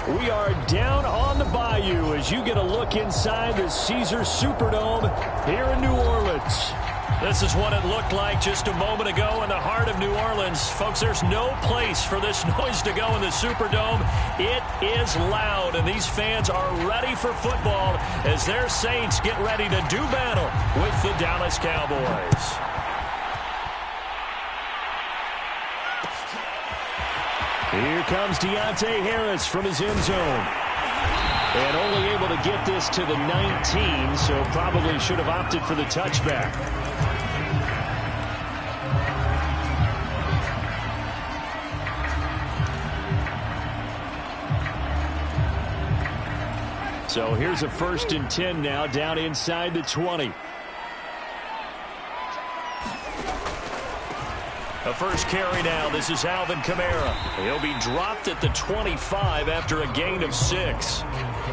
We are down on the bayou as you get a look inside the Caesars Superdome here in New Orleans. This is what it looked like just a moment ago in the heart of New Orleans. Folks, there's no place for this noise to go in the Superdome. It is loud, and these fans are ready for football as their Saints get ready to do battle with the Dallas Cowboys. Here comes Deontay Harris from his end zone. And only able to get this to the 19, so probably should have opted for the touchback. So here's a 1st and 10 now down inside the 20. A first carry now. This is Alvin Kamara. He'll be dropped at the 25 after a gain of 6.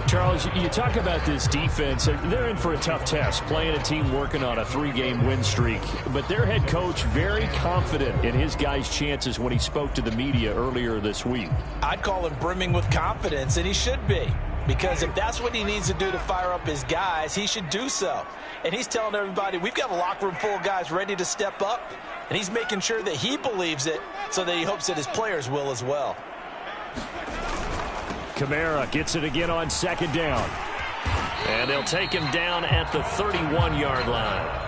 Charles, you talk about this defense. They're in for a tough test, playing a team working on a 3-game win streak. But their head coach very confident in his guys' chances when he spoke to the media earlier this week. I'd call him brimming with confidence, and he should be. Because if that's what he needs to do to fire up his guys, he should do so. And he's telling everybody, we've got a locker room full of guys ready to step up. And he's making sure that he believes it so that he hopes that his players will as well. Kamara gets it again on 2nd down. And they'll take him down at the 31-yard line.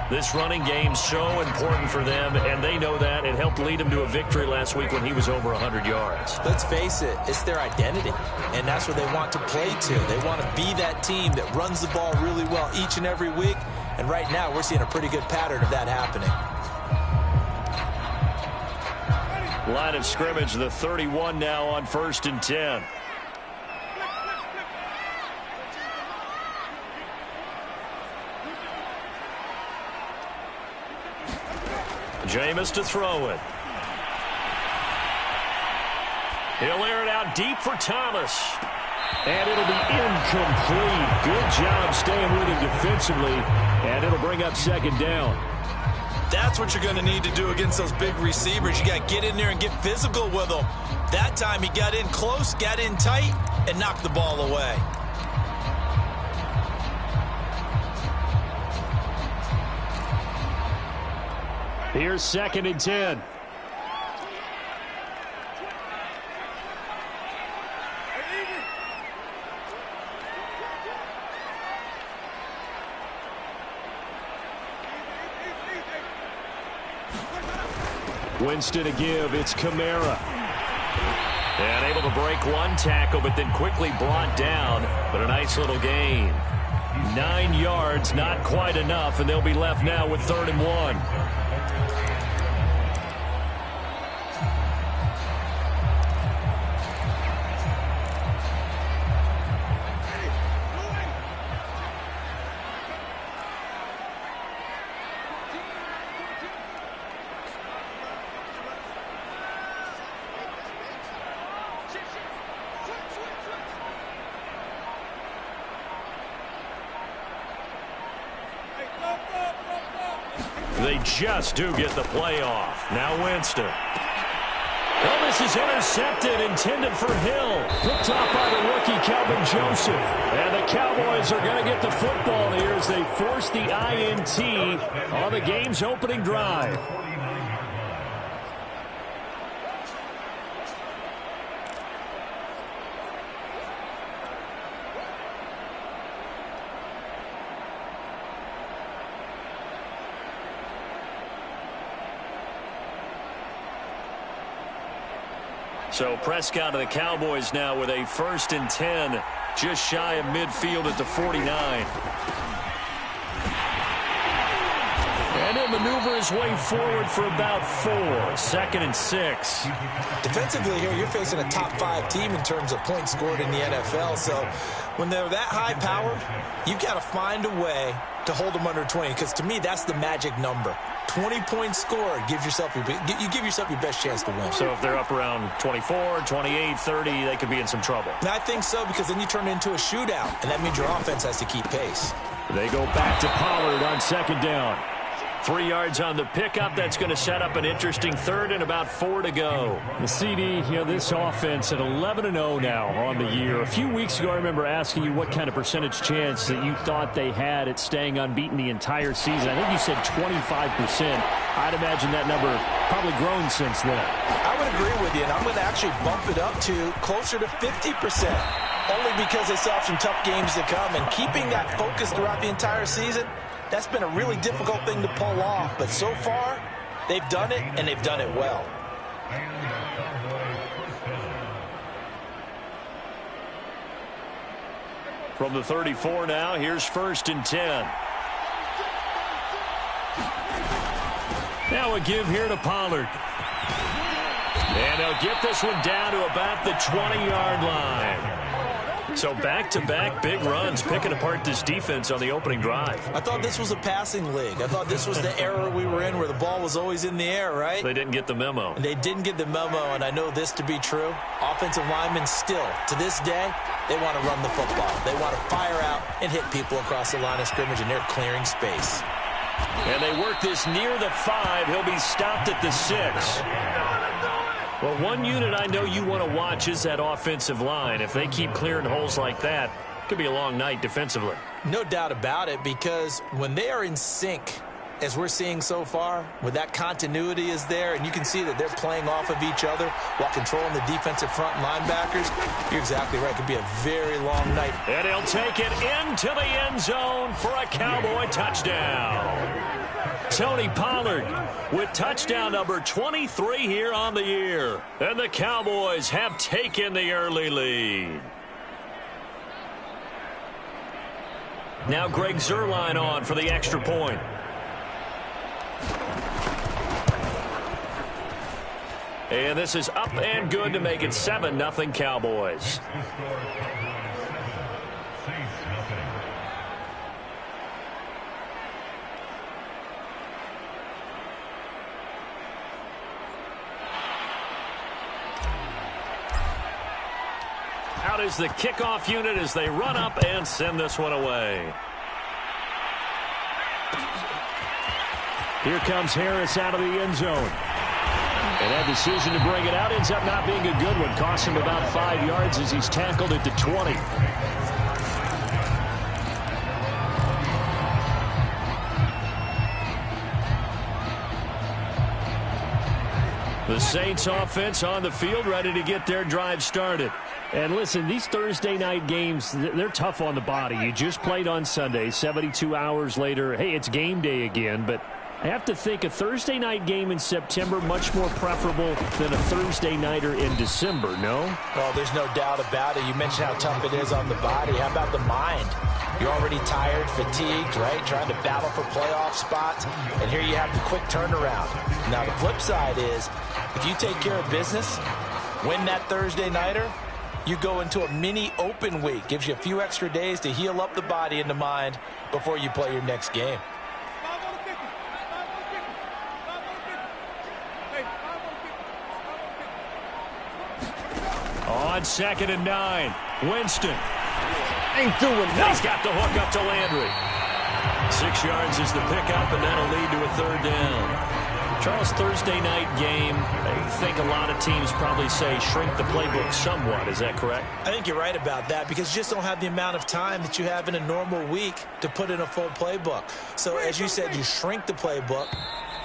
This running game's so important for them, and they know that. It helped lead them to a victory last week when he was over 100 yards. Let's face it, it's their identity, and that's what they want to play to. They want to be that team that runs the ball really well each and every week, and right now we're seeing a pretty good pattern of that happening. Line of scrimmage, the 31 now on 1st and 10. Jameis to throw it. He'll air it out deep for Thomas. And it'll be incomplete. Good job staying with him defensively. And it'll bring up 2nd down. That's what you're going to need to do against those big receivers. You got to get in there and get physical with them. That time he got in close, got in tight, and knocked the ball away. Here's 2nd and 10. Winston to give. It's Kamara. And able to break one tackle, but then quickly brought down. But a nice little gain. 9 yards, not quite enough, and they'll be left now with 3rd and 1. They just do get the play off. Now Winston. Well, this is intercepted, intended for Hill. Picked off by the rookie, Kelvin Joseph. And the Cowboys are going to get the football here as they force the INT on the game's opening drive. So Prescott of the Cowboys now with a 1st and 10, just shy of midfield at the 49. And he'll maneuver his way forward for about 4. 2nd and 6. Defensively here, you're facing a top 5 team in terms of points scored in the NFL. So when they're that high powered, you've got to find a way to hold them under 20. Because to me, that's the magic number. 20 points scored, you give yourself your best chance to win. So if they're up around 24, 28, 30, they could be in some trouble. And I think so, because then you turn it into a shootout, and that means your offense has to keep pace. They go back to Pollard on 2nd down. 3 yards on the pickup. That's going to set up an interesting third and about 4 to go. The CD, this offense at 11-0 now on the year. A few weeks ago, I remember asking you what kind of percentage chance that you thought they had at staying unbeaten the entire season. I think you said 25%. I'd imagine that number probably grown since then. I would agree with you, and I'm going to actually bump it up to closer to 50%. Only because they saw some tough games to come, and keeping that focus throughout the entire season, that's been a really difficult thing to pull off. But so far, they've done it, and they've done it well. From the 34 now, here's 1st and 10. Now a give here to Pollard. And they'll get this one down to about the 20-yard line. So back-to-back big runs, picking apart this defense on the opening drive. I thought this was a passing league. I thought this was the era we were in where the ball was always in the air, right? They didn't get the memo. And they didn't get the memo, and I know this to be true. Offensive linemen still, to this day, they want to run the football. They want to fire out and hit people across the line of scrimmage, and they're clearing space. And they work this near the 5. He'll be stopped at the 6. Well, one unit I know you want to watch is that offensive line. If they keep clearing holes like that, it could be a long night defensively. No doubt about it, because when they are in sync, as we're seeing so far, when that continuity is there, and you can see that they're playing off of each other while controlling the defensive front linebackers, you're exactly right. It could be a very long night. And he'll take it into the end zone for a Cowboy touchdown. Tony Pollard with touchdown number 23 here on the year. And the Cowboys have taken the early lead. Now Greg Zuerlein on for the extra point. And this is up and good to make it 7-0 Cowboys. Out is the kickoff unit as they run up and send this one away. Here comes Harris out of the end zone. And that decision to bring it out ends up not being a good one. Costs him about 5 yards as he's tackled at the 20. The Saints offense on the field, ready to get their drive started. And listen, these Thursday night games, they're tough on the body. You just played on Sunday, 72 hours later. Hey, it's game day again, but I have to think a Thursday night game in September much more preferable than a Thursday nighter in December, no? Well, there's no doubt about it. You mentioned how tough it is on the body. How about the mind? You're already tired, fatigued, right? Trying to battle for playoff spots. And here you have the quick turnaround. Now, the flip side is, if you take care of business, win that Thursday nighter, you go into a mini open week. Gives you a few extra days to heal up the body and the mind before you play your next game. On 2nd and 9, Winston. Ain't doing nothing. He's got the hook up to Landry. 6 yards is the pickup, and that'll lead to a 3rd down. Charles, Thursday night game, I think a lot of teams probably say shrink the playbook somewhat. Is that correct? I think you're right about that, because you just don't have the amount of time that you have in a normal week to put in a full playbook. So as you said, you shrink the playbook,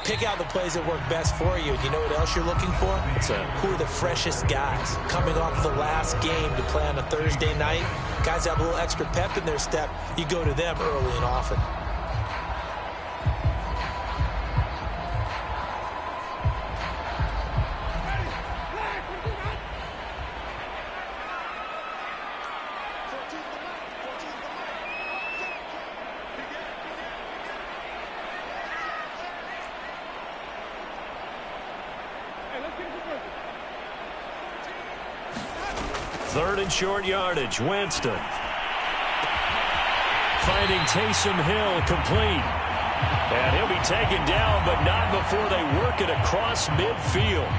pick out the plays that work best for you. You know what else you're looking for? What's that? Who are the freshest guys coming off the last game to play on a Thursday night? Guys have a little extra pep in their step. You go to them early and often. Third and short yardage, Winston. Finding Taysom Hill complete. And he'll be taken down, but not before they work it across midfield.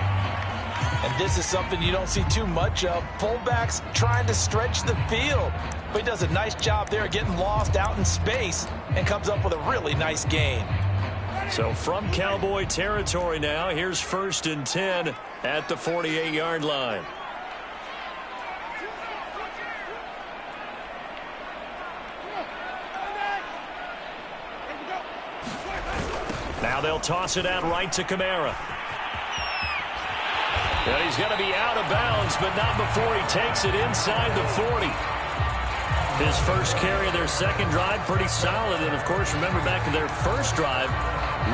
And this is something you don't see too much of. Fullbacks trying to stretch the field. But he does a nice job there getting lost out in space and comes up with a really nice gain. So from Cowboy territory now, here's 1st and 10 at the 48-yard line. Now they'll toss it out right to Kamara. And he's going to be out of bounds, but not before he takes it inside the 40. His first carry of their second drive, pretty solid. And, of course, remember back in their first drive,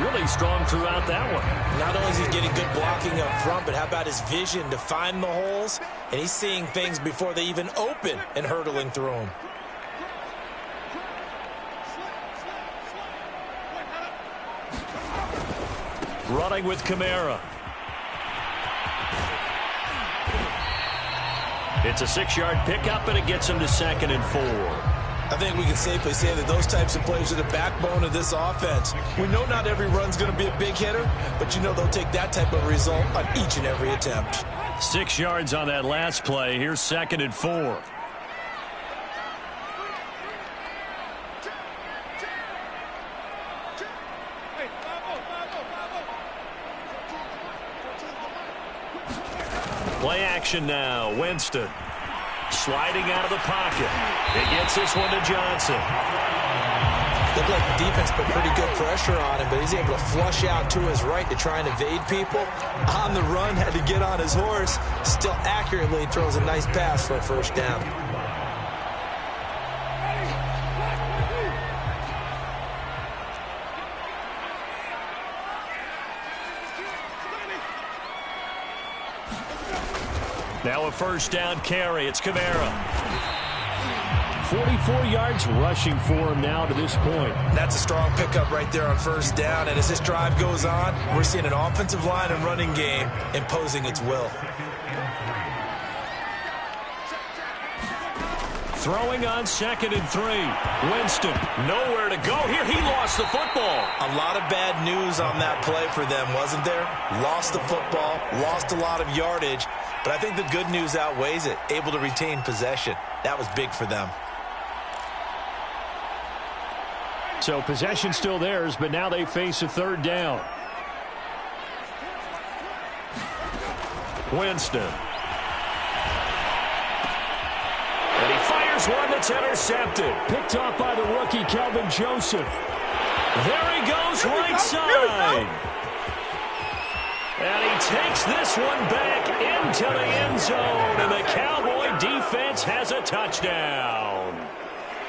really strong throughout that one. Not only is he getting good blocking up front, but how about his vision to find the holes? And he's seeing things before they even open and hurdling through them. Running with Kamara. It's a 6-yard pickup, and it gets him to 2nd and 4. I think we can safely say that those types of plays are the backbone of this offense. We know not every run's going to be a big hitter, but you know they'll take that type of result on each and every attempt. 6 yards on that last play. Here's 2nd and 4. Play action now. Winston sliding out of the pocket. He gets this one to Johnson. Looked like the defense put pretty good pressure on him, but he's able to flush out to his right to try and evade people. On the run, had to get on his horse. Still accurately throws a nice pass for a first down. Now a first down carry. It's Kamara. 44 yards rushing for him now to this point. That's a strong pickup right there on first down. And as this drive goes on, we're seeing an offensive line and running game imposing its will. Throwing on 2nd and 3. Winston, nowhere to go here. He lost the football. A lot of bad news on that play for them, wasn't there? Lost the football, lost a lot of yardage. But I think the good news outweighs it. Able to retain possession. That was big for them. So possession still theirs, but now they face a 3rd down. Winston. And he fires one that's intercepted. Picked off by the rookie, Kelvin Joseph. There he goes, right side. And he takes this one back into the end zone. And the Cowboy defense has a touchdown.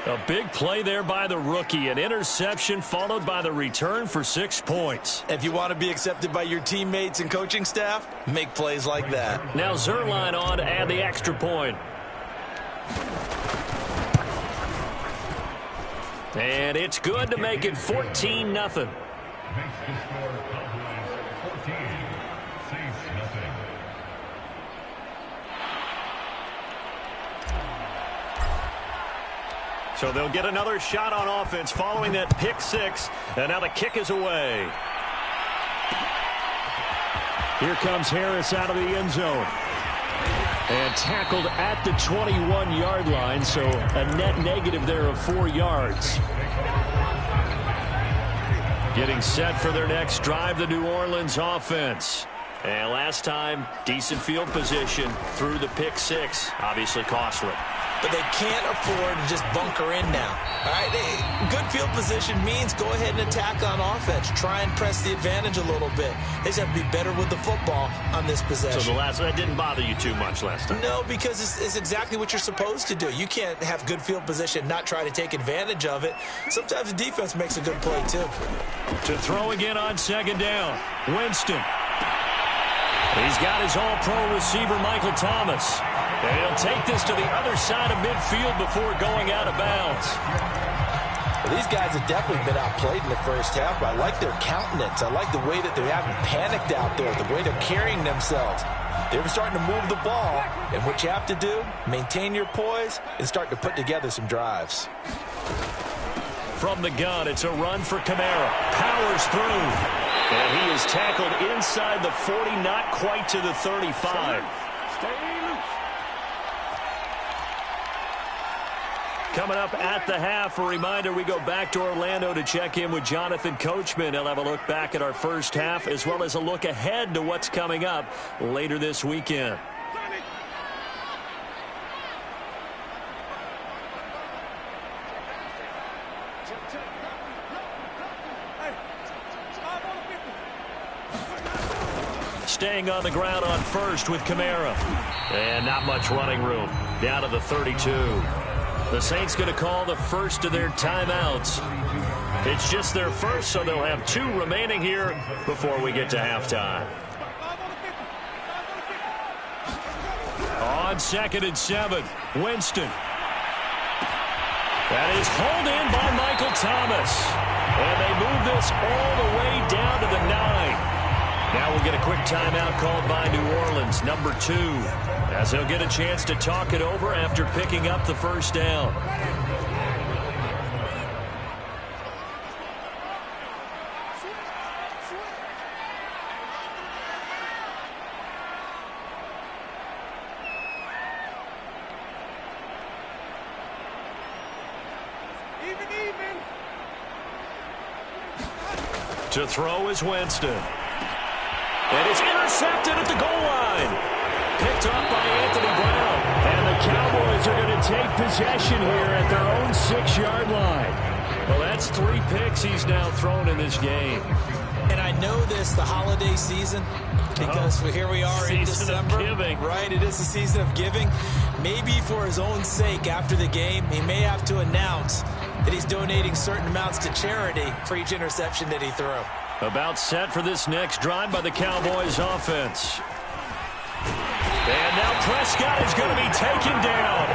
A big play there by the rookie. An interception followed by the return for 6 points. If you want to be accepted by your teammates and coaching staff, make plays like that. Now Zuerlein on to add the extra point. And it's good to make it 14-0. So they'll get another shot on offense following that pick 6. And now the kick is away. Here comes Harris out of the end zone. And tackled at the 21-yard line, so a net negative there of 4 yards. Getting set for their next drive, the New Orleans offense. And last time, decent field position through the pick 6. Obviously costly. But they can't afford to just bunker in now. All right, good field position means go ahead and attack on offense. Try and press the advantage a little bit. They just have to be better with the football on this possession. So that didn't bother you too much last time? No, because it's exactly what you're supposed to do. You can't have good field position, not try to take advantage of it. Sometimes the defense makes a good play, too. To throw again on 2nd down. Winston. He's got his all-pro receiver, Michael Thomas. And he'll take this to the other side of midfield before going out of bounds. Well, these guys have definitely been outplayed in the first half, but I like their countenance. I like the way that they haven't panicked out there, the way they're carrying themselves. They're starting to move the ball, and what you have to do, maintain your poise and start to put together some drives. From the gun, it's a run for Kamara. Powers through. And he is tackled inside the 40, not quite to the 35. Coming up at the half, a reminder, we go back to Orlando to check in with Jonathan Coachman. He'll have a look back at our first half as well as a look ahead to what's coming up later this weekend. Staying on the ground on first with Kamara. And not much running room. Down to the 32. The Saints going to call the first of their timeouts. It's just their first, so they'll have 2 remaining here before we get to halftime. On 2nd and 7, Winston. That is hauled in by Michael Thomas. And they move this all the way down to the 9. Now we'll get a quick timeout called by New Orleans, number 2, as he'll get a chance to talk it over after picking up the first down. To throw is Winston. And it's intercepted at the goal line. Picked up by Anthony Brown. And the Cowboys are going to take possession here at their own 6-yard line. Well, that's 3 picks he's now thrown in this game. And I know this, the holiday season, because here we are in December. Season of giving. Right, it is the season of giving. Maybe for his own sake after the game, he may have to announce that he's donating certain amounts to charity for each interception that he threw. About set for this next drive by the Cowboys offense. And now Prescott is going to be taken down.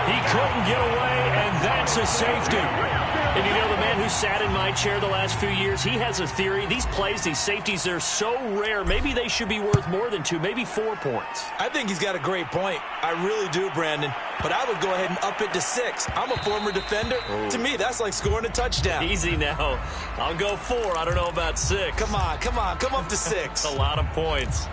He couldn't get away, and that's a safety. And you know, the man who sat in my chair the last few years, he has a theory. These plays, these safeties, they're so rare. Maybe they should be worth more than 2, maybe 4 points. I think he's got a great point. I really do, Brandon. But I would go ahead and up it to 6. I'm a former defender. Ooh. To me, that's like scoring a touchdown. Easy now. I'll go 4. I don't know about 6. Come on. Come up to 6. A lot of points.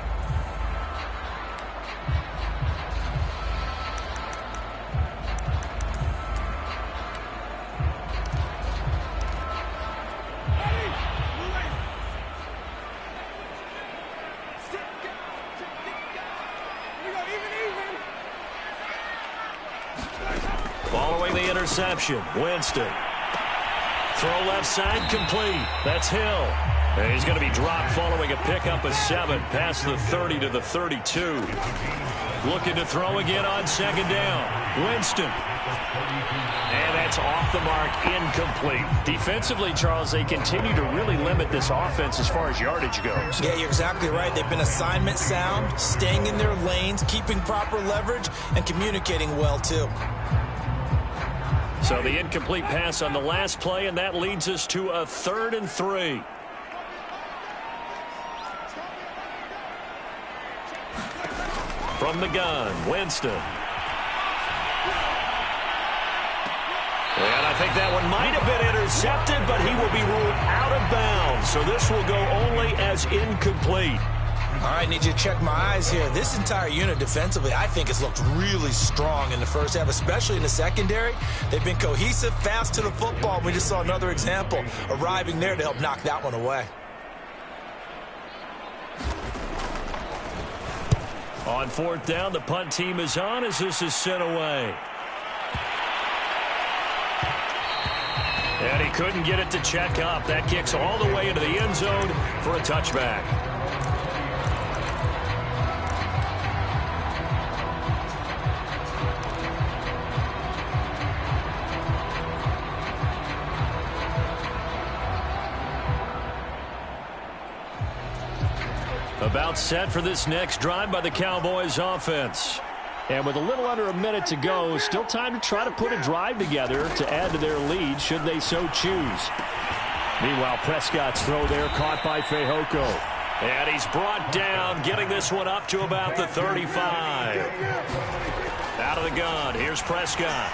Following the interception, Winston. Throw left side, complete. That's Hill. And he's going to be dropped following a pickup of 7 past the 30 to the 32. Looking to throw again on 2nd down. Winston. And that's off the mark, incomplete. Defensively, Charles, they continue to really limit this offense as far as yardage goes. Yeah, you're exactly right. They've been assignment sound, staying in their lanes, keeping proper leverage, and communicating well, too. So the incomplete pass on the last play, and that leads us to a 3rd and 3. From the gun, Winston. And I think that one might have been intercepted, but he will be ruled out of bounds. So this will go only as incomplete. All right, need you to check my eyes here. This entire unit defensively, I think, has looked really strong in the first half, especially in the secondary. They've been cohesive, fast to the football. We just saw another example arriving there to help knock that one away. On 4th down, the punt team is on as this is sent away. And he couldn't get it to check up. That kicks all the way into the end zone for a touchback. About set for this next drive by the Cowboys offense. And with a little under a minute to go, still time to try to put a drive together to add to their lead should they so choose. Meanwhile, Prescott's throw there caught by Fehoko. And he's brought down, getting this one up to about the 35. Out of the gun, here's Prescott.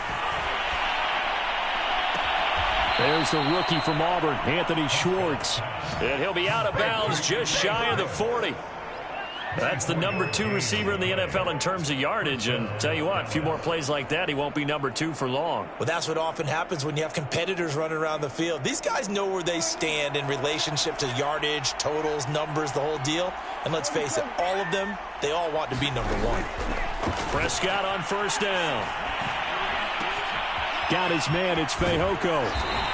There's the rookie from Auburn, Anthony Schwartz. And he'll be out of bounds just shy of the 40. That's the number 2 receiver in the NFL in terms of yardage. And tell you what, a few more plays like that, he won't be number 2 for long. Well, that's what often happens when you have competitors running around the field. These guys know where they stand in relationship to yardage, totals, numbers, the whole deal. And let's face it, all of them, they all want to be number 1. Prescott on first down. Got his man, it's Fehoko.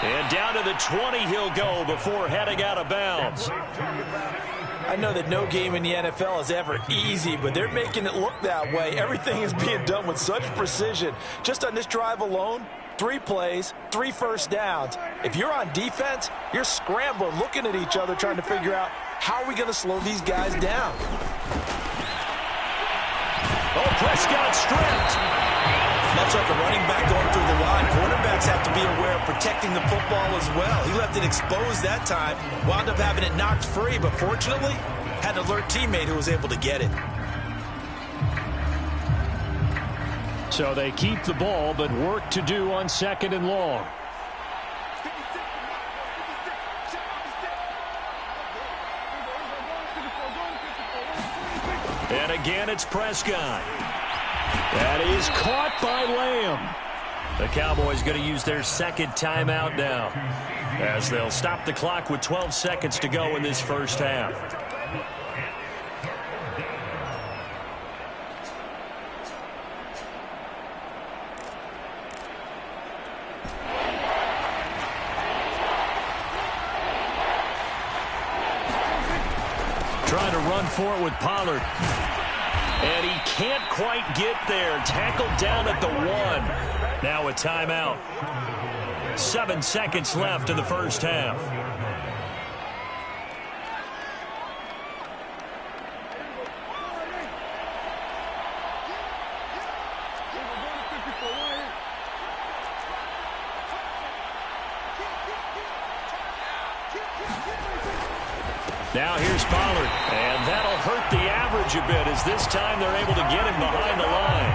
And down to the 20 he'll go before heading out of bounds. I know that no game in the NFL is ever easy, but they're making it look that way. Everything is being done with such precision. Just on this drive alone, 3 plays, 3 first downs. If you're on defense, you're scrambling, looking at each other, trying to figure out how are we going to slow these guys down. Oh, Prescott stripped. Much like a running back going through the line, quarterbacks have to be aware of protecting the football as well. He left it exposed that time, wound up having it knocked free, but fortunately, had an alert teammate who was able to get it. So they keep the ball, but work to do on 2nd and long. And again, it's Prescott. That is caught by Lamb. The Cowboys going to use their 2nd timeout now, as they'll stop the clock with 12 seconds to go in this first half. Trying to run for it with Pollard. And he can't quite get there. Tackled down at the 1. Now a timeout. 7 seconds left in the first half. Now here's Pollard, and that'll hurt the average a bit as this time they're able to get him behind the line.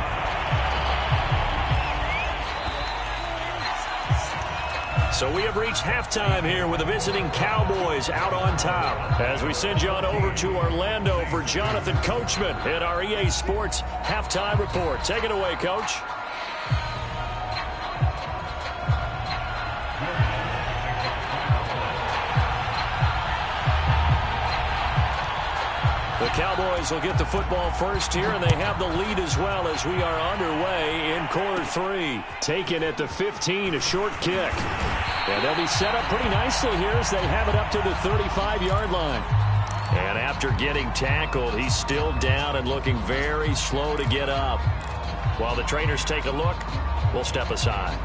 So we have reached halftime here with the visiting Cowboys out on top. As we send you on over to Orlando for Jonathan Coachman at our EA Sports Halftime Report. Take it away, Coach. The Cowboys will get the football first here, and they have the lead as well as we are underway in quarter 3. Taken at the 15, a short kick. And they'll be set up pretty nicely here as they have it up to the 35-yard line. And after getting tackled, he's still down and looking very slow to get up. While the trainers take a look, we'll step aside.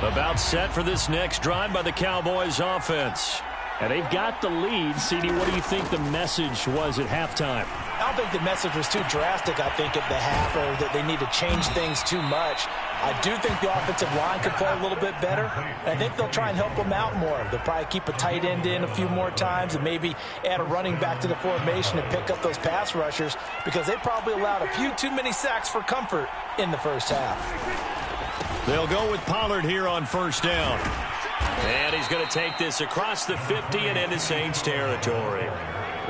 About set for this next drive by the Cowboys offense. And they've got the lead. CD, what do you think the message was at halftime? I don't think the message was too drastic, I think, at the half, or that they need to change things too much. I do think the offensive line could play a little bit better, and I think they'll try and help them out more. They'll probably keep a tight end in a few more times and maybe add a running back to the formation and pick up those pass rushers, because they probably allowed a few too many sacks for comfort in the first half. They'll go with Pollard here on first down. And he's going to take this across the 50 and into Saints territory.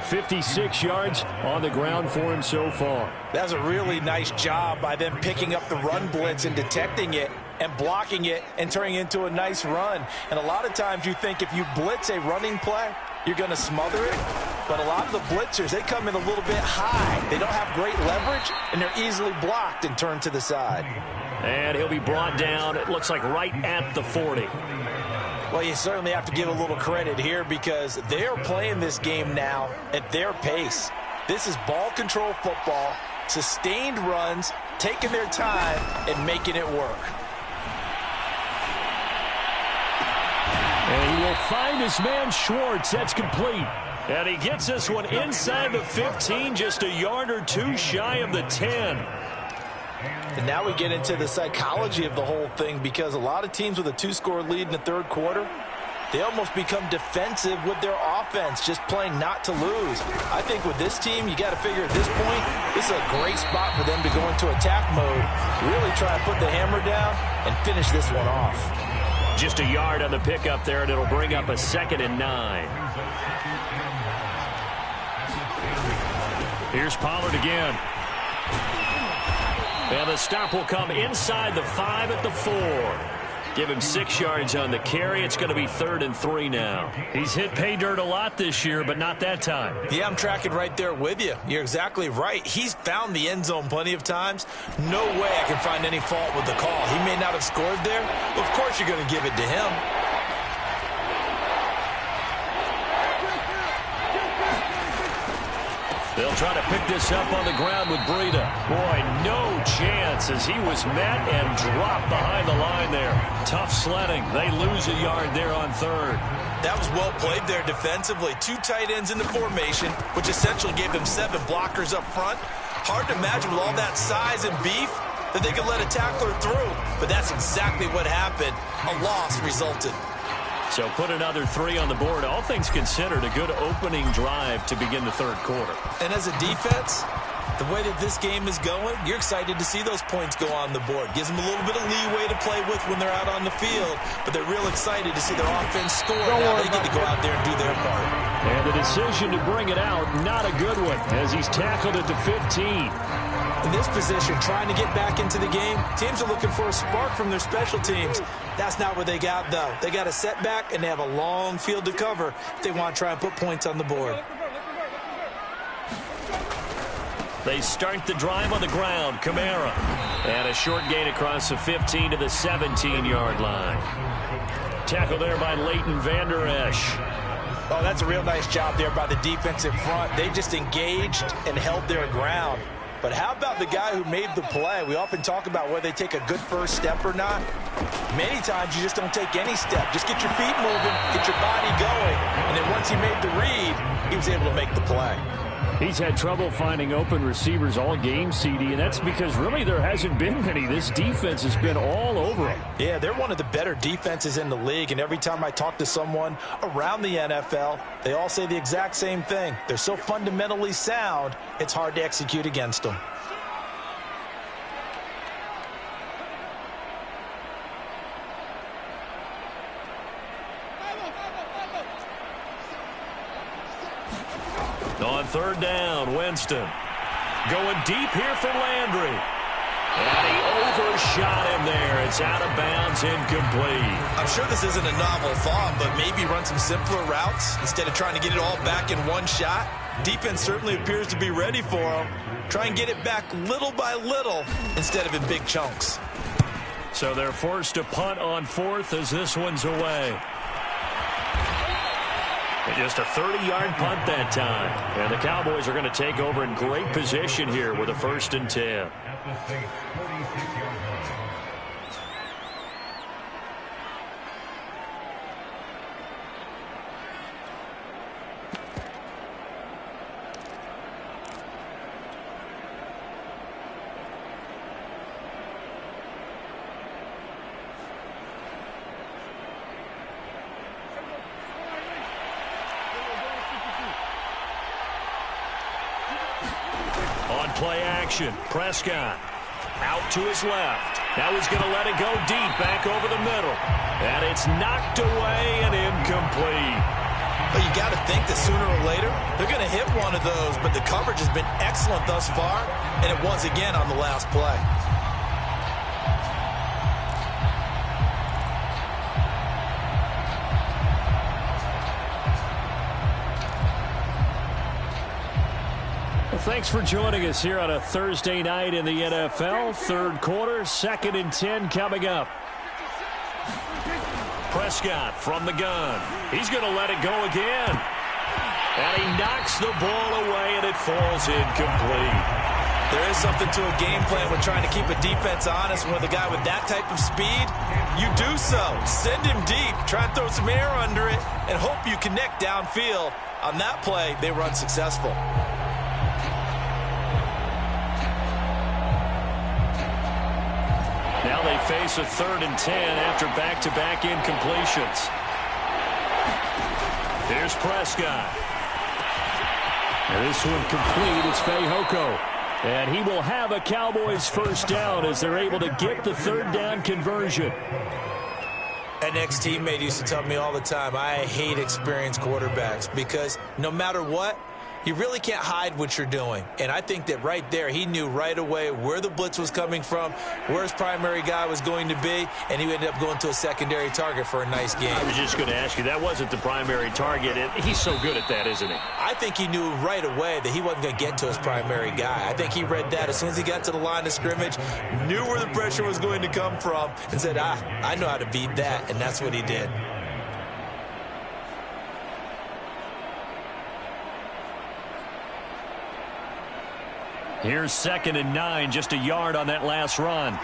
56 yards on the ground for him so far. That was a really nice job by them picking up the run blitz and detecting it and blocking it and turning it into a nice run. And a lot of times you think if you blitz a running play, you're going to smother it. But a lot of the blitzers, they come in a little bit high. They don't have great leverage, and they're easily blocked and turned to the side. And he'll be brought down, it looks like right at the 40. Well, you certainly have to give a little credit here because they're playing this game now at their pace. This is ball control football, sustained runs, taking their time, and making it work. And he will find his man Schwartz. That's complete. And he gets this one inside the 15, just a yard or two shy of the 10. And now we get into the psychology of the whole thing, because a lot of teams with a 2-score lead in the third quarter, they almost become defensive with their offense, just playing not to lose. I think with this team, you got to figure at this point, this is a great spot for them to go into attack mode, really try and put the hammer down and finish this one off. Just a yard on the pickup there, and it'll bring up a 2nd and 9. Here's Pollard again. And the stop will come inside the 5 at the 4. Give him 6 yards on the carry. It's going to be 3rd and 3 now. He's hit pay dirt a lot this year, but not that time. Yeah, I'm tracking right there with you. You're exactly right. He's found the end zone plenty of times. No way I can find any fault with the call. He may not have scored there, but of course you're going to give it to him. They'll try to pick this up on the ground with Breida. Boy, no chance as he was met and dropped behind the line there. Tough sledding. They lose a yard there on 3rd. That was well played there defensively. 2 tight ends in the formation, which essentially gave them 7 blockers up front. Hard to imagine with all that size and beef that they could let a tackler through. But that's exactly what happened. A loss resulted. So put another 3 on the board. All things considered, a good opening drive to begin the 3rd quarter. And as a defense, the way that this game is going, you're excited to see those points go on the board. Gives them a little bit of leeway to play with when they're out on the field, but they're real excited to see their offense score. Now they get to go out there and do their part. And the decision to bring it out, not a good one, as he's tackled at the 15. In this position, trying to get back into the game, teams are looking for a spark from their special teams. That's not what they got, though. They got a setback, and they have a long field to cover if they want to try and put points on the board. They start the drive on the ground. Kamara. And a short gain across the 15 to the 17-yard line. Tackle there by Leighton Vander Esch. Oh, that's a real nice job there by the defensive front. They just engaged and held their ground. But how about the guy who made the play? We often talk about whether they take a good first step or not. Many times you just don't take any step. Just get your feet moving, get your body going. And then once he made the read, he was able to make the play. He's had trouble finding open receivers all game, CD, and that's because really there hasn't been many. This defense has been all over him. Yeah, they're one of the better defenses in the league, and every time I talk to someone around the NFL, they all say the exact same thing. They're so fundamentally sound, it's hard to execute against them. On 3rd down, Winston. Going deep here for Landry. And he overshot him there. It's out of bounds, incomplete. I'm sure this isn't a novel thought, but maybe run some simpler routes instead of trying to get it all back in one shot. Defense certainly appears to be ready for him. Try and get it back little by little instead of in big chunks. So they're forced to punt on 4th as this one's away. And just a 30-yard punt that time. And the Cowboys are going to take over in great position here with a 1st and 10. Play action. Prescott out to his left. Now he's going to let it go deep back over the middle. And it's knocked away and incomplete. But you got to think that sooner or later they're going to hit one of those. But the coverage has been excellent thus far. And it was again on the last play. Thanks for joining us here on a Thursday night in the NFL. 3rd quarter, 2nd and 10 coming up. Prescott from the gun. He's going to let it go again. And he knocks the ball away, and it falls incomplete. There is something to a game plan with trying to keep a defense honest. With a guy with that type of speed, you do so. Send him deep. Try and throw some air under it and hope you connect downfield. On that play, they were unsuccessful. Now they face a 3rd and 10 after back-to-back incompletions. Here's Prescott. And this one complete. It's Fehoko. And he will have a Cowboys 1st down as they're able to get the 3rd down conversion. And an ex-teammate used to tell me all the time, I hate experienced quarterbacks because no matter what, you really can't hide what you're doing. And I think that right there, he knew right away where the blitz was coming from, where his primary guy was going to be, and he ended up going to a secondary target for a nice game. I was just going to ask you, that wasn't the primary target. He's so good at that, isn't he? I think he knew right away that he wasn't going to get to his primary guy. I think he read that as soon as he got to the line of scrimmage, knew where the pressure was going to come from, and said, I know how to beat that, and that's what he did. Here's 2nd and 9, just a yard on that last run.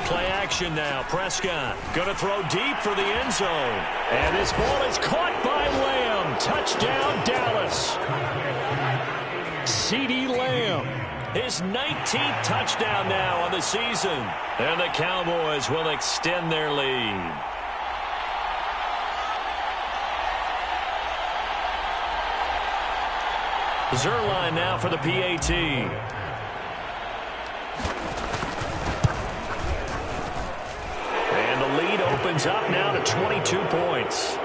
Play action now. Prescott going to throw deep for the end zone. And this ball is caught by Lamb. Touchdown, Dallas. CeeDee Lamb. His 19th touchdown now on the season. And the Cowboys will extend their lead. Zuerlein now for the PAT. And the lead opens up now to 22 points.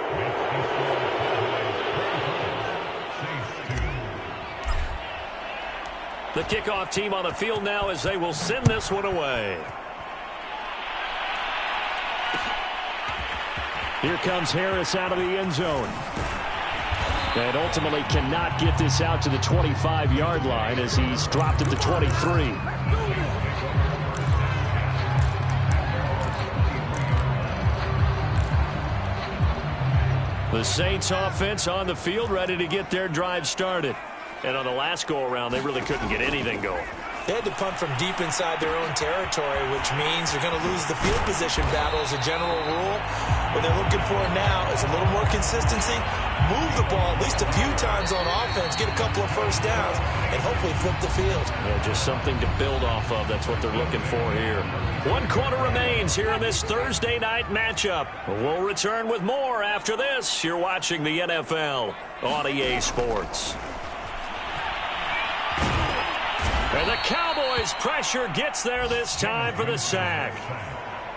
The kickoff team on the field now as they will send this one away. Here comes Harris out of the end zone. And ultimately cannot get this out to the 25-yard line as he's dropped at the 23. The Saints offense on the field ready to get their drive started. And on the last go-around, they really couldn't get anything going. They had to punt from deep inside their own territory, which means they're going to lose the field position battle as a general rule. What they're looking for now is a little more consistency, move the ball at least a few times on offense, get a couple of first downs, and hopefully flip the field. Yeah, just something to build off of. That's what they're looking for here. 1 quarter remains here in this Thursday night matchup. We'll return with more after this. You're watching the NFL on EA Sports. And the Cowboys' pressure gets there this time for the sack.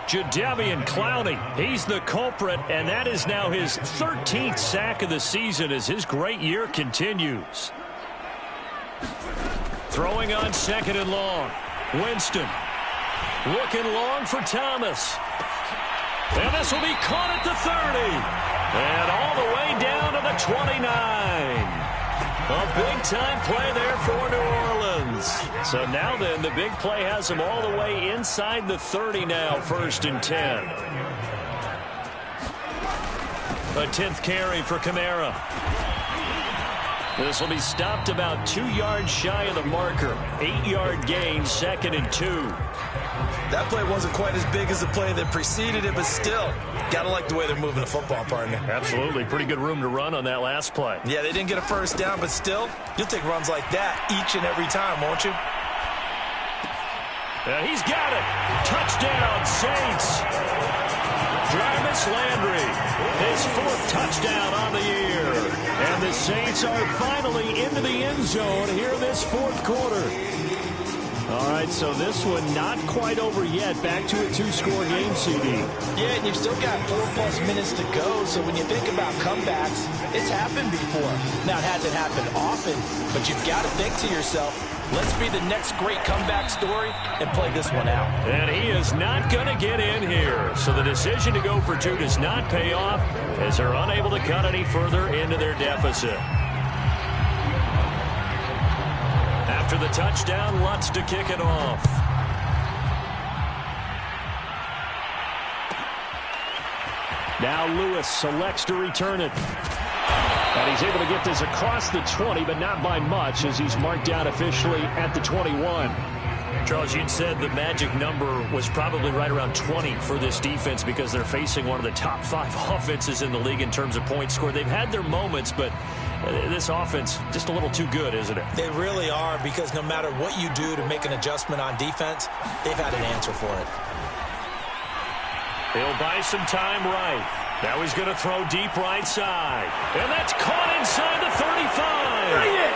Jadeveon Clowney, he's the culprit, and that is now his 13th sack of the season as his great year continues. Throwing on 2nd and long. Winston looking long for Thomas. And this will be caught at the 30. And all the way down to the 29. A big-time play there for New Orleans. So now then, the big play has them all the way inside the 30 now, 1st and 10. A 10th carry for Kamara. This will be stopped about 2 yards shy of the marker. 8-yard gain, 2nd and 2. That play wasn't quite as big as the play that preceded it, but still, got to like the way they're moving the football, partner. Absolutely. Pretty good room to run on that last play. Yeah, they didn't get a first down, but still, you'll take runs like that each and every time, won't you? He's got it. Touchdown, Saints. Jarvis Landry, his 4th touchdown on the year. And the Saints are finally into the end zone here in this 4th quarter. All right, so this one not quite over yet. Back to a 2-score game, CD. Yeah, and you've still got 4+ minutes to go, so when you think about comebacks, it's happened before. Now, it hasn't happened often, but you've got to think to yourself, let's be the next great comeback story and play this one out. And he is not going to get in here. So the decision to go for 2 does not pay off as they're unable to cut any further into their deficit. After the touchdown, Lutz to kick it off. Now Lewis selects to return it. And he's able to get this across the 20, but not by much as he's marked out officially at the 21. Charles, you'd said the magic number was probably right around 20 for this defense because they're facing one of the top 5 offenses in the league in terms of points scored. They've had their moments, but this offense just a little too good, isn't it? They really are, because no matter what you do to make an adjustment on defense, they've had an answer for it. He'll buy some time right. Now he's going to throw deep right side. And that's caught inside the 35. Bring it!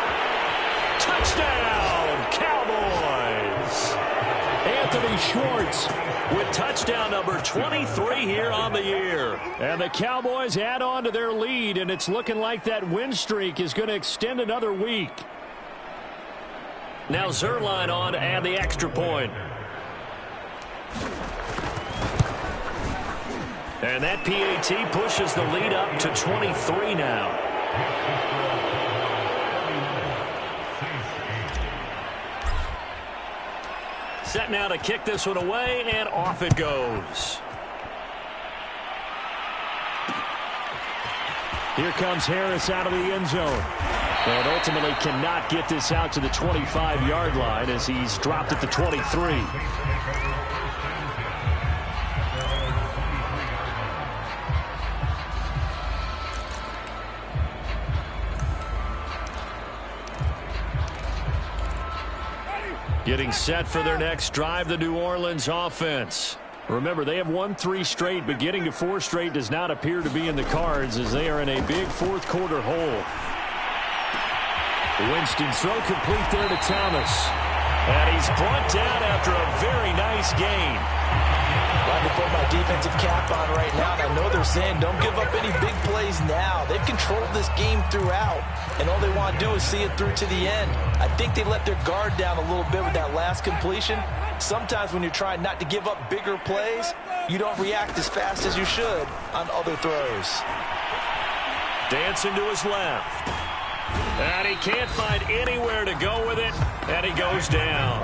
Touchdown, Cowboys! Anthony Schwartz with touchdown number 23 here on the year. And the Cowboys add on to their lead, and it's looking like that win streak is going to extend another week. Now Zuerlein on to add the extra point. And that PAT pushes the lead up to 23 now. Set now to kick this one away, and off it goes. Here comes Harris out of the end zone. And ultimately cannot get this out to the 25-yard line as he's dropped at the 23. Getting set for their next drive, the New Orleans offense. Remember, they have won 3 straight, but getting to 4 straight does not appear to be in the cards as they are in a big fourth-quarter hole. Winston's throw complete there to Thomas. And he's brought down after a very nice gain. Glad to put my defensive cap on right now. And I know they're saying don't give up any big plays now. They've controlled this game throughout, and all they want to do is see it through to the end. I think they let their guard down a little bit with that last completion. Sometimes when you're trying not to give up bigger plays, you don't react as fast as you should on other throws. Dancing to his left. And he can't find anywhere to go with it, and he goes down.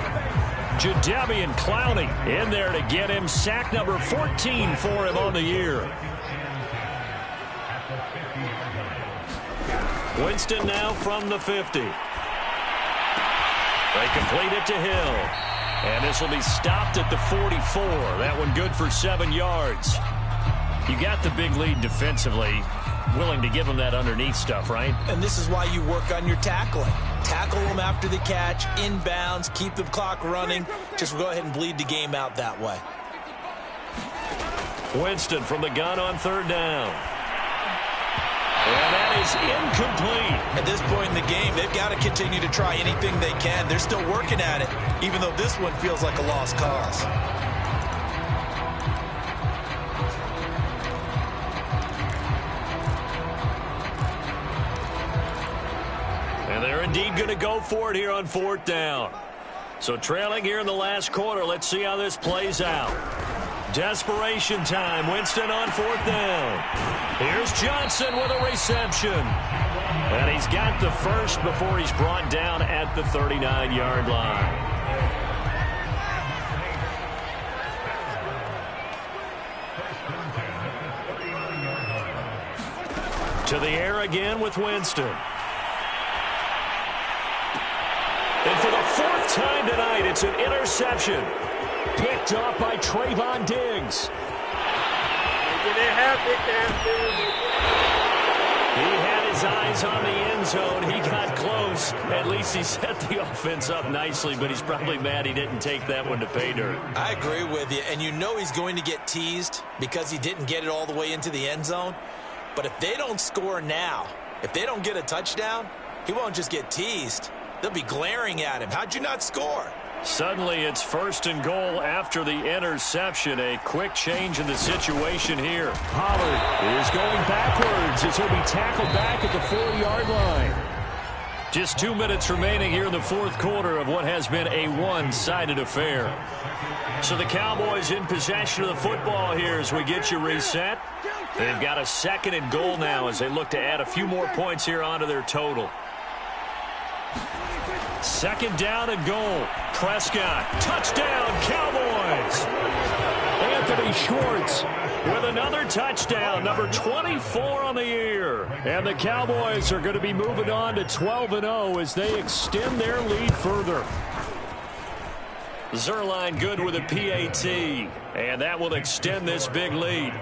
Jadeveon Clowney in there to get him. Sack number 14 for him on the year. Winston now from the 50. They complete it to Hill. And this will be stopped at the 44. That one good for 7 yards. You got the big lead defensively. Willing to give them that underneath stuff, right? And this is why you work on your tackling. Tackle them after the catch, inbounds, keep the clock running. Just go ahead and bleed the game out that way. Winston from the gun on 3rd down. And that is incomplete. At this point in the game, they've got to continue to try anything they can. They're still working at it, even though this one feels like a lost cause. And they're indeed going to go for it here on 4th down. So trailing here in the last quarter. Let's see how this plays out. Desperation time. Winston on 4th down. Here's Johnson with a reception. And he's got the first before he's brought down at the 39-yard line. To the air again with Winston. And for the 4th time tonight, it's an interception. Picked up by Trayvon Diggs. He had his eyes on the end zone. He got close. At least he set the offense up nicely, but he's probably mad he didn't take that one to pay dirt. I agree with you, and you know he's going to get teased because he didn't get it all the way into the end zone. But if they don't score now, if they don't get a touchdown, he won't just get teased. They'll be glaring at him. How'd you not score? Suddenly it's 1st and goal after the interception. A quick change in the situation here. Pollard is going backwards as he'll be tackled back at the 4-yard line. Just 2 minutes remaining here in the 4th quarter of what has been a one-sided affair. So the Cowboys in possession of the football here as we get you reset. They've got a 2nd and goal now as they look to add a few more points here onto their total. 2nd down and goal. Prescott, touchdown, Cowboys. Anthony Schwartz with another touchdown, number 24 on the year. And the Cowboys are going to be moving on to 12-0 as they extend their lead further. Zuerlein good with a PAT, and that will extend this big lead.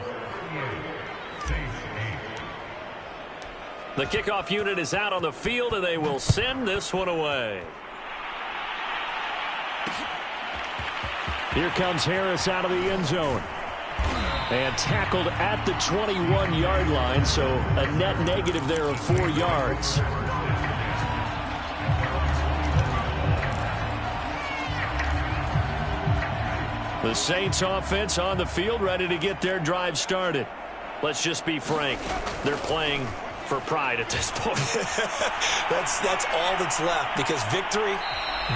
The kickoff unit is out on the field, and they will send this one away. Here comes Harris out of the end zone. And tackled at the 21-yard line, so a net negative there of 4 yards. The Saints offense on the field, ready to get their drive started. Let's just be frank. They're playing for pride at this point. That's all that's left, because victory,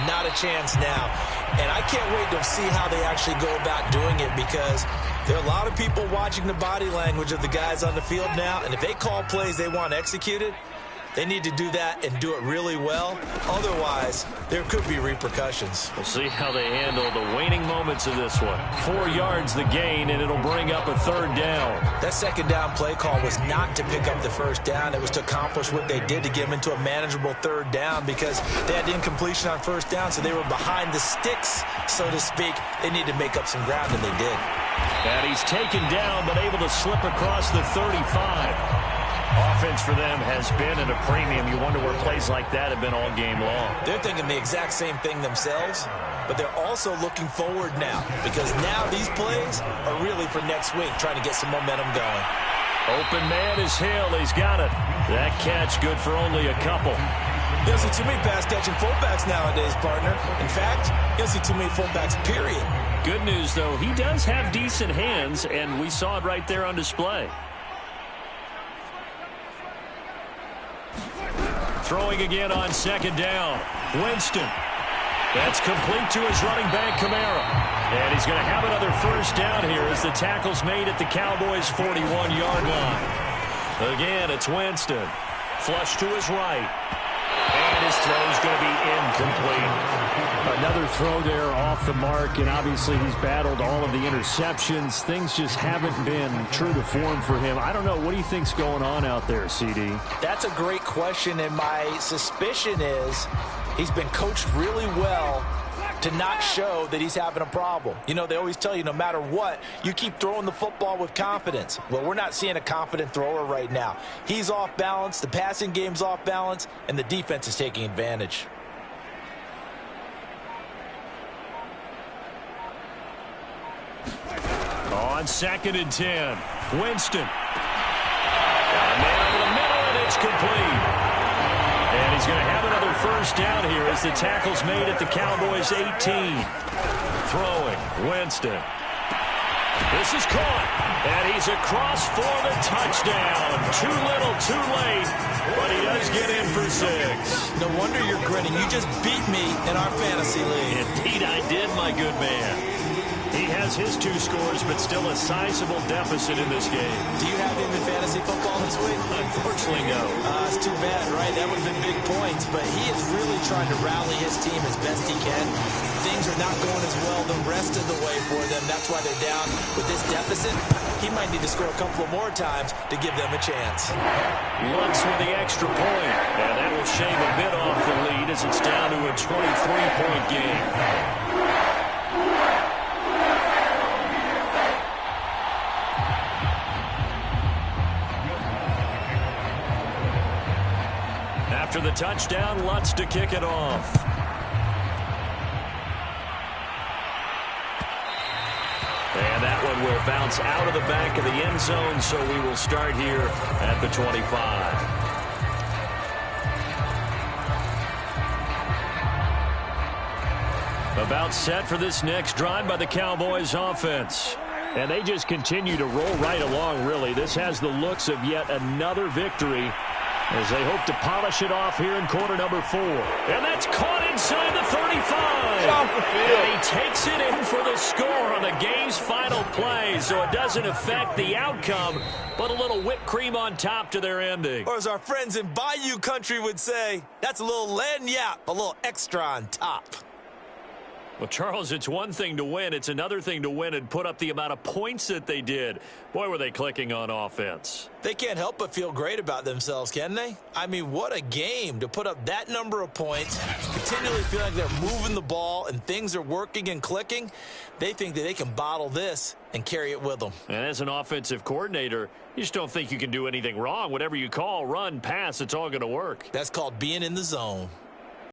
not a chance now. And I can't wait to see how they actually go about doing it, because there are a lot of people watching the body language of the guys on the field now, and if they call plays they want executed, they need to do that and do it really well. Otherwise, there could be repercussions. We'll see how they handle the waning moments of this one. 4 yards the gain, and it'll bring up a third down. That second down play call was not to pick up the first down. It was to accomplish what they did, to get them into a manageable third down, because they had incompletion on first down, so they were behind the sticks, so to speak. They need to make up some ground, and they did. And he's taken down, but able to slip across the 35. Offense for them has been at a premium. You wonder where plays like that have been all game long. They're thinking the exact same thing themselves, but they're also looking forward now, because now these plays are really for next week, trying to get some momentum going. Open man is Hill. He's got it. That catch good for only a couple. You don't see too many pass-catching fullbacks nowadays, partner. In fact, you don't see too many fullbacks, period. Good news, though, he does have decent hands, and we saw it right there on display. Throwing again on second down. Winston. That's complete to his running back, Kamara. And he's going to have another first down here as the tackle's made at the Cowboys' 41-yard line. Again, it's Winston. Flush to his right. And his throw's going to be incomplete. Another throw there off the mark, and obviously he's battled all of the interceptions. Things just haven't been true to form for him. I don't know. What do you think's going on out there, CD? That's a great question, and my suspicion is he's been coached really well to not show that he's having a problem. You know, they always tell you no matter what, you keep throwing the football with confidence. Well, we're not seeing a confident thrower right now. He's off balance, the passing game's off balance, and the defense is taking advantage. On 2nd and 10, Winston. Got a man over the middle, and it's complete. And he's going to have another first down here as the tackle's made at the Cowboys' 18. Throwing, Winston. This is caught, and he's across for the touchdown. Too little, too late, but he does get in for 6. No wonder you're grinning. You just beat me in our fantasy league. Indeed, I did, my good man. He has his 2 scores, but still a sizable deficit in this game. Do you have him in fantasy football this week? Unfortunately, no. It's too bad, right? That would have been big points, but he is really trying to rally his team as best he can. Things are not going as well the rest of the way for them. That's why they're down with this deficit. He might need to score a couple of more times to give them a chance. Lutz with the extra point, and that will shave a bit off the lead as it's down to a 23-point game. After the touchdown, Lutz to kick it off. And that one will bounce out of the back of the end zone, so we will start here at the 25. About set for this next drive by the Cowboys offense. And they just continue to roll right along, really. This has the looks of yet another victory as they hope to polish it off here in quarter number 4. And that's caught inside the 35. And he takes it in for the score on the game's final play, so it doesn't affect the outcome, but a little whipped cream on top to their ending. Or as our friends in Bayou country would say, that's a little lagniappe, a little extra on top. Well, Charles, it's one thing to win. It's another thing to win and put up the amount of points that they did. Boy, were they clicking on offense. They can't help but feel great about themselves, can they? I mean, what a game to put up that number of points, continually feel like they're moving the ball and things are working and clicking. They think that they can bottle this and carry it with them. And as an offensive coordinator, you just don't think you can do anything wrong. Whatever you call, run, pass, it's all going to work. That's called being in the zone.